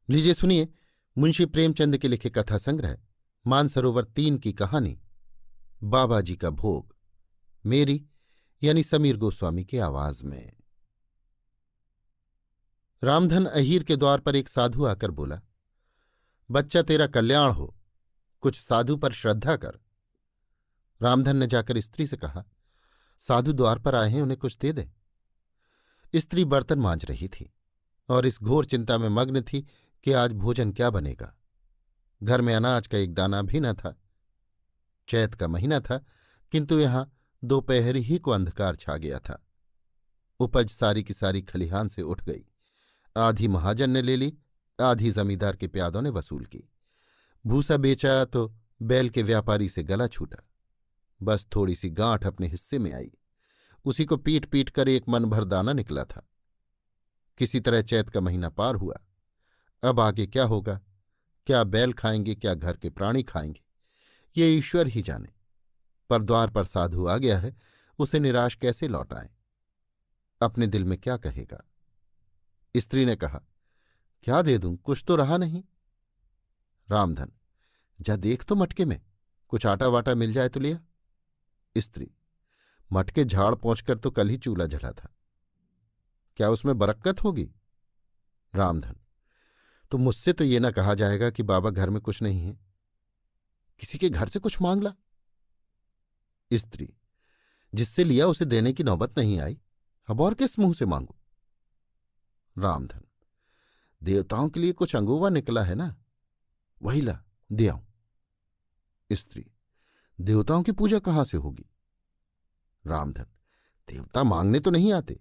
लीजिए सुनिए मुंशी प्रेमचंद के लिखे कथा संग्रह मानसरोवर 3 की कहानी बाबाजी का भोग, मेरी यानी समीर गोस्वामी की आवाज में। रामधन अहीर के द्वार पर एक साधु आकर बोला, बच्चा तेरा कल्याण हो, कुछ साधु पर श्रद्धा कर। रामधन ने जाकर स्त्री से कहा, साधु द्वार पर आए हैं, उन्हें कुछ दे दे। स्त्री बर्तन मांज रही थी और इस घोर चिंता में मग्न थी कि आज भोजन क्या बनेगा। घर में अनाज का एक दाना भी न था। चैत का महीना था, किंतु यहां दोपहर ही को अंधकार छा गया था। उपज सारी की सारी खलिहान से उठ गई। आधी महाजन ने ले ली, आधी जमींदार के प्यादों ने वसूल की। भूसा बेचा तो बैल के व्यापारी से गला छूटा। बस थोड़ी सी गांठ अपने हिस्से में आई, उसी को पीट पीट कर एक मन भर दाना निकला था। किसी तरह चैत का महीना पार हुआ। अब आगे क्या होगा, क्या बैल खाएंगे, क्या घर के प्राणी खाएंगे, ये ईश्वर ही जाने। पर द्वार पर साधु आ गया है, उसे निराश कैसे लौटाएं? अपने दिल में क्या कहेगा? स्त्री ने कहा, क्या दे दूं, कुछ तो रहा नहीं। रामधन, जा देख तो मटके में कुछ आटा वाटा मिल जाए तो लिया। स्त्री, मटके झाड़ पहुंचकर तो कल ही चूल्हा जला था, क्या उसमें बरक्कत होगी? रामधन, तो मुझसे तो ये ना कहा जाएगा कि बाबा घर में कुछ नहीं है, किसी के घर से कुछ मांग ला। स्त्री, जिससे लिया उसे देने की नौबत नहीं आई, अब और किस मुंह से मांगू? रामधन, देवताओं के लिए कुछ अंगूवा निकला है ना, वही ला, दे आऊं। स्त्री, देवताओं की पूजा कहां से होगी? रामधन, देवता मांगने तो नहीं आते,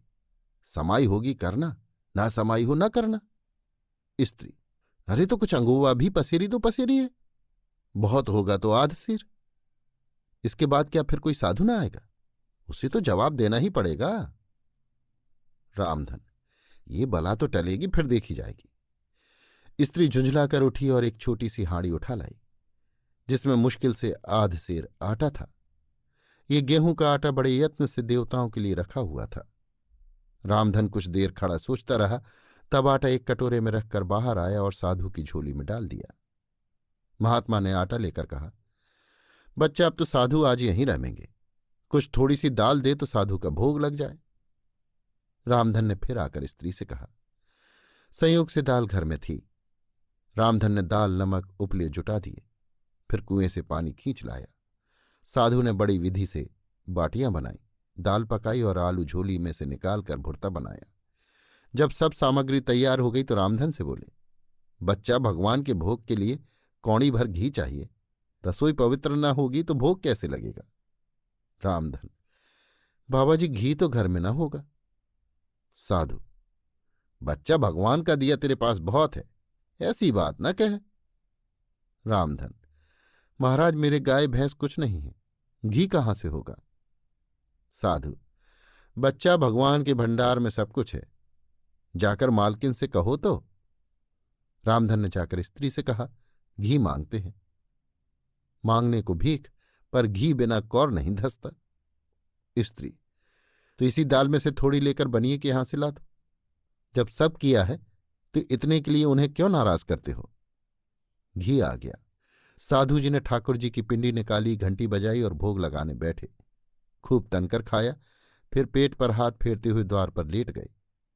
समाई होगी करना, ना समाई हो ना करना। स्त्री, अरे तो कुछ अंगूवा भी पसेरी तो पसेरी है, बहुत होगा तो आध सिर। इसके बाद क्या फिर कोई साधु ना आएगा? उसे तो जवाब देना ही पड़ेगा। रामधन, ये बला तो टलेगी, फिर देखी जाएगी। स्त्री झुंझलाकर उठी और एक छोटी सी हांडी उठा लाई, जिसमें मुश्किल से आध सेर आटा था। ये गेहूं का आटा बड़े यत्न से देवताओं के लिए रखा हुआ था। रामधन कुछ देर खड़ा सोचता रहा, तब आटा एक कटोरे में रखकर बाहर आया और साधु की झोली में डाल दिया। महात्मा ने आटा लेकर कहा, बच्चा अब तो साधु आज यहीं रहेंगे, कुछ थोड़ी सी दाल दे तो साधु का भोग लग जाए। रामधन ने फिर आकर स्त्री से कहा, संयोग से दाल घर में थी। रामधन ने दाल नमक उपले जुटा दिए, फिर कुएं से पानी खींच लाया। साधु ने बड़ी विधि से बाटियां बनाई, दाल पकाई और आलू झोली में से निकालकर भुर्ता बनाया। जब सब सामग्री तैयार हो गई तो रामधन से बोले, बच्चा भगवान के भोग के लिए कौड़ी भर घी चाहिए, रसोई पवित्र न होगी तो भोग कैसे लगेगा? रामधन, बाबा जी घी तो घर में न होगा। साधु, बच्चा भगवान का दिया तेरे पास बहुत है, ऐसी बात न कहे। रामधन, महाराज मेरे गाय भैंस कुछ नहीं है, घी कहाँ से होगा? साधु, बच्चा भगवान के भंडार में सब कुछ है, जाकर मालकिन से कहो तो। रामधन ने जाकर स्त्री से कहा, घी मांगते हैं। मांगने को भीख, पर घी बिना कौर नहीं धसता। स्त्री, तो इसी दाल में से थोड़ी लेकर बनिए कि यहां से ला दो। जब सब किया है तो इतने के लिए उन्हें क्यों नाराज करते हो? घी आ गया। साधु जी ने ठाकुर जी की पिंडी निकाली, घंटी बजाई और भोग लगाने बैठे। खूब तनकर खाया, फिर पेट पर हाथ फेरते हुए द्वार पर लेट गए।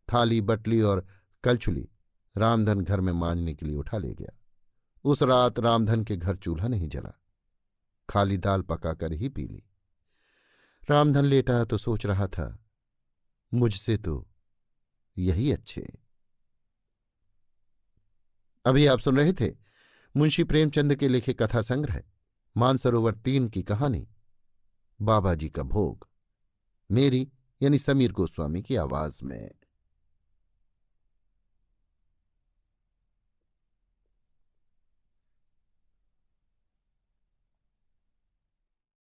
थाली बटली और कलछुली रामधन घर में मांजने के लिए उठा ले गया। उस रात रामधन के घर चूल्हा नहीं जला, खाली दाल पकाकर ही पी ली। रामधन लेटा तो सोच रहा था, मुझसे तो यही अच्छे। अभी आप सुन रहे थे मुंशी प्रेमचंद के लिखे कथा संग्रह मानसरोवर 3 की कहानी बाबाजी का भोग, मेरी यानी समीर गोस्वामी की आवाज में।